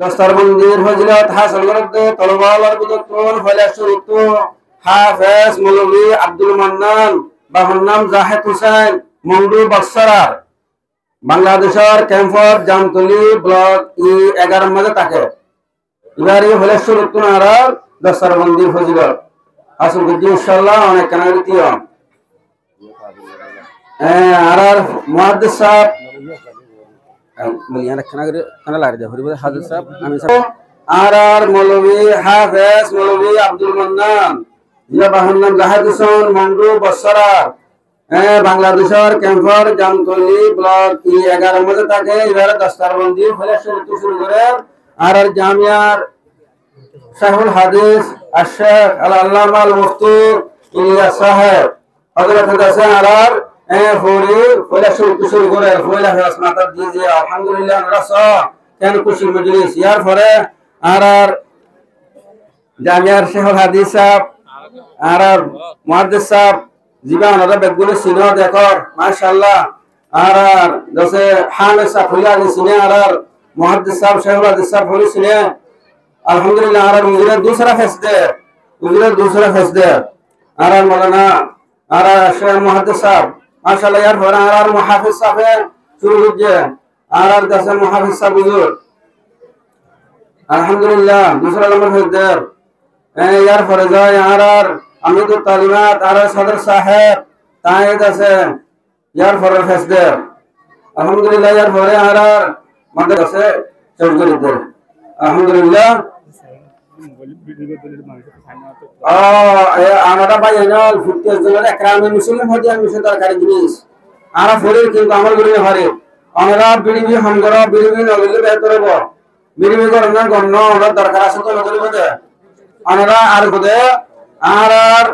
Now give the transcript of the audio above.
দস্তরবন্দির ফজিলত হাসিল করতে তলবালার বিদুল ফয়লা শরীফ হাফেজ মৌলভী আব্দুল মান্নান বাবার নাম জাহেদ হুসাইন মংডু বক্সরা বাংলাদেশের ক্যাম্পর জামতলি ব্লক ই11 মাঝে থাকে এবারে ফয়লা শরীফ আর দস্তরবন্দির ফজিলত হাসিল করতে ইনশাআল্লাহ অনেক কানাগরিতিও আর মুহাদ্দিস সাহেব মৌলভী হাফেজ মৌলভী আব্দুল মান্নান বাবার নাম জাহেদ হুসাইন মংডু বক্সরা বাংলাদেশের ক্যাম্পর জামতলি ব্লক ই11 মধ্যে থাকে এবারে দস্তরবন্দি ফয়লা শরীফ শুরু করে আর জামিয়ার শাইখুল হাদিস আশ-শেখ আল-আল্লামা আল-মুফতি ইলিয়াস সাহেব হযরত হাসান আর ফৌরি ফয়লা শরীফ শুরু করে ফয়লা হাস মাতা দিয়ে আলহামদুলিল্লাহ রাসা কেন খুশি মজলিস ইয়ার পরে আর জামিয়ার শাইখুল হাদিস সাহেব আর মুহাদ্দিস সাহেব জীবন ওরা বেগুলো সিনো দেখর মাশাআল্লাহ আর দসে হামিদ সাহেব ফুলা সিনে আর মুহাদ্দিস সাহেব শাইখুল হাদিস সাহেব ফুলি সিনে আলহামদুলিল্লাহ আর উজুরে दूसरा फैसदे আর মাওলানা আর শেখ মুহাদ্দিস সাহেব মাশাআল্লাহ यार পরে আর মুহাফিজ সাহেব শুরু হচ্ছে আর দসে মুহাফিজ সাহেব হুজুর আলহামদুলিল্লাহ दूसरा नंबर फैसदे यार পরে যায় আর আমিদুত তালিমাত আর সদর সাহেব তায়েদ আছে यार পরে ফেসদে আলহামদুলিল্লাহ यार পরে আর মাদ্রাসা আছে চৌধুরীদের আলহামদুলিল্লাহ আমরা ভাই এনাল ফুটেজ জনের একরামে মুসলিম হদি আমি সে দরকারি জিনিস আর পরে কিন্তু আমল করি হারে আমরা বিড়ি হামগরা বিড়ি নগলে বেতরে ব বিড়ি করনা গন্ন আমরা দরকার আছে তো নগলে বদে আমরা আর বদে আর